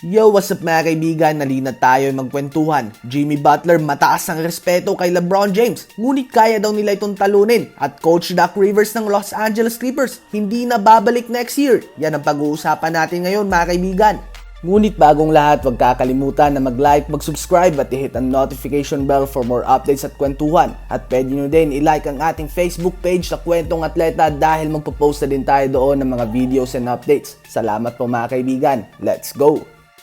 Yo, what's up mga kaibigan? Nalinat tayo magkwentuhan. Jimmy Butler mataas ang respeto kay LeBron James, ngunit kaya daw nila itong talunin. At Coach Doc Rivers ng Los Angeles Clippers hindi na babalik next year. Yan ang pag-uusapan natin ngayon mga kaibigan. Ngunit bagong lahat, huwag kakalimutan na mag-like, mag-subscribe at i-hit ang notification bell for more updates at kwentuhan. At pwede nyo din i-like ang ating Facebook page sa Kwentong Atleta dahil magpo-post na din tayo doon ng mga videos and updates. Salamat po mga kaibigan. Let's go!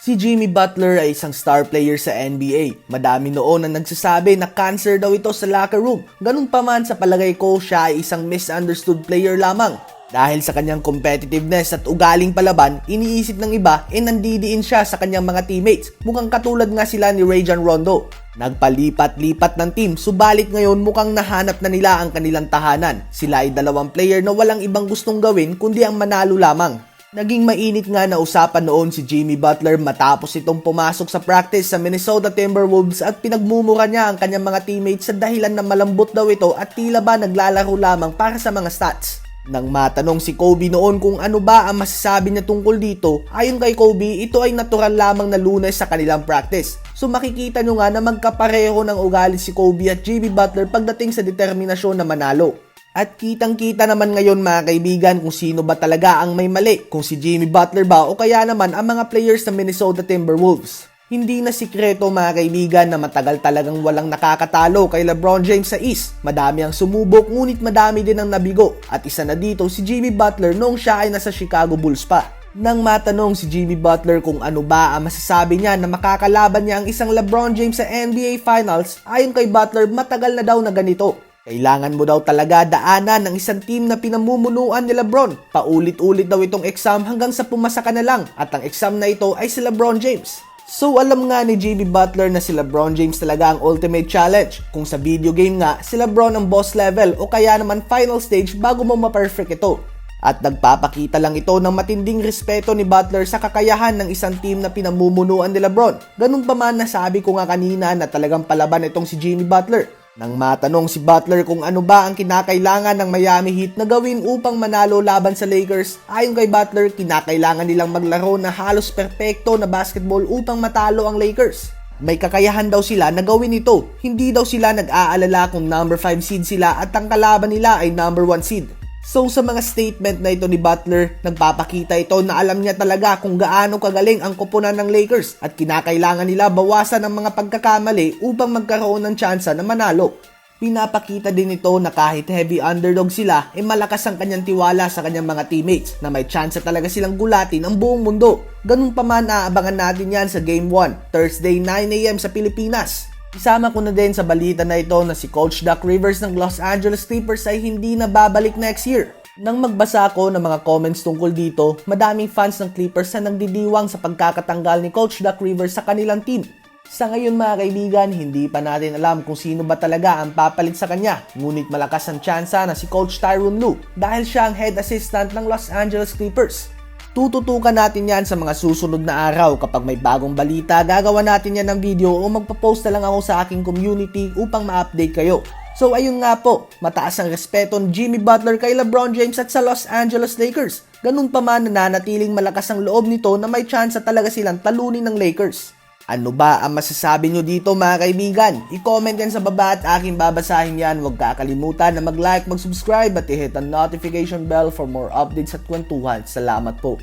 Si Jimmy Butler ay isang star player sa NBA. Madami noon ang nagsasabi na cancer daw ito sa locker room. Ganun pa man, sa palagay ko, siya ay isang misunderstood player lamang. Dahil sa kanyang competitiveness at ugaling palaban, iniisip ng iba nandidiin siya sa kanyang mga teammates. Mukhang katulad nga sila ni Rajon Rondo. Nagpalipat-lipat ng team, subalit ngayon mukhang nahanap na nila ang kanilang tahanan. Sila ay dalawang player na walang ibang gustong gawin kundi ang manalo lamang. Naging mainit nga na usapan noon si Jimmy Butler matapos itong pumasok sa practice sa Minnesota Timberwolves at pinagmumura niya ang kanyang mga teammates sa dahilan na malambot daw ito at tila ba naglalaro lamang para sa mga stats. Nang matanong si Kobe noon kung ano ba ang masasabi niya tungkol dito, ayon kay Kobe, ito ay natural lamang na Lunes sa kanilang practice. So makikita nyo nga na magkapareho ng ugali si Kobe at Jimmy Butler pagdating sa determinasyon na manalo. At kitang-kita naman ngayon mga kaibigan kung sino ba talaga ang may mali, kung si Jimmy Butler ba o kaya naman ang mga players ng Minnesota Timberwolves. Hindi na sikreto mga kaibigan na matagal talagang walang nakakatalo kay LeBron James sa East. Madami ang sumubok ngunit madami din ang nabigo. At isa na dito si Jimmy Butler noong siya ay nasa Chicago Bulls pa. Nang matanong si Jimmy Butler kung ano ba ang masasabi niya na makakalaban niya ang isang LeBron James sa NBA Finals, ayon kay Butler matagal na daw na ganito. Kailangan mo daw talaga daanan ng isang team na pinamumunuan ni LeBron. Paulit-ulit daw itong exam hanggang sa pumasa ka na lang at ang exam na ito ay si LeBron James. So alam nga ni Jimmy Butler na si LeBron James talaga ang ultimate challenge. Kung sa video game nga, si LeBron ang boss level o kaya naman final stage bago mo ma-perfect ito. At nagpapakita lang ito ng matinding respeto ni Butler sa kakayahan ng isang team na pinamumunuan ni LeBron. Ganun pa man nasabi ko nga kanina na talagang palaban itong si Jimmy Butler. Nang matanong si Butler kung ano ba ang kinakailangan ng Miami Heat na gawin upang manalo laban sa Lakers, ayon kay Butler, kinakailangan nilang maglaro na halos perpekto na basketball upang matalo ang Lakers. May kakayahan daw sila na gawin ito. Hindi daw sila nag-aalala kung number 5 seed sila at ang kalaban nila ay number 1 seed. So sa mga statement na ito ni Butler, nagpapakita ito na alam niya talaga kung gaano kagaling ang koponan ng Lakers at kinakailangan nila bawasan ang mga pagkakamali upang magkaroon ng tsansa na manalo. Pinapakita din ito na kahit heavy underdog sila, malakas ang kanyang tiwala sa kanyang mga teammates na may tsansa talaga silang gulatin ang buong mundo. Ganun pa man, aabangan natin yan sa Game 1, Thursday 9 AM sa Pilipinas. Isama ko na din sa balita na ito na si Coach Doc Rivers ng Los Angeles Clippers ay hindi na babalik next year. Nang magbasa ako ng mga comments tungkol dito, madaming fans ng Clippers na nagdidiwang sa pagkakatanggal ni Coach Doc Rivers sa kanilang team. Sa ngayon mga kaibigan, hindi pa natin alam kung sino ba talaga ang papalit sa kanya. Ngunit malakas ang tsansa na si Coach Tyronn Lue dahil siya ang head assistant ng Los Angeles Clippers. Tututukan natin yan sa mga susunod na araw. Kapag may bagong balita, gagawa natin yan ng video o magpo-post na lang ako sa aking community upang ma-update kayo. So ayun nga po, mataas ang respeto ni Jimmy Butler kay LeBron James at sa Los Angeles Lakers. Ganun pa man, nananatiling malakas ang loob nito na may tsansa talaga silang talunin ng Lakers. Ano ba ang masasabi nyo dito mga kaibigan? I-comment yan sa baba at aking babasahin yan. Huwag kakalimutan na mag-like, mag-subscribe at i-hit ang notification bell for more updates at kwentuhan. Salamat po.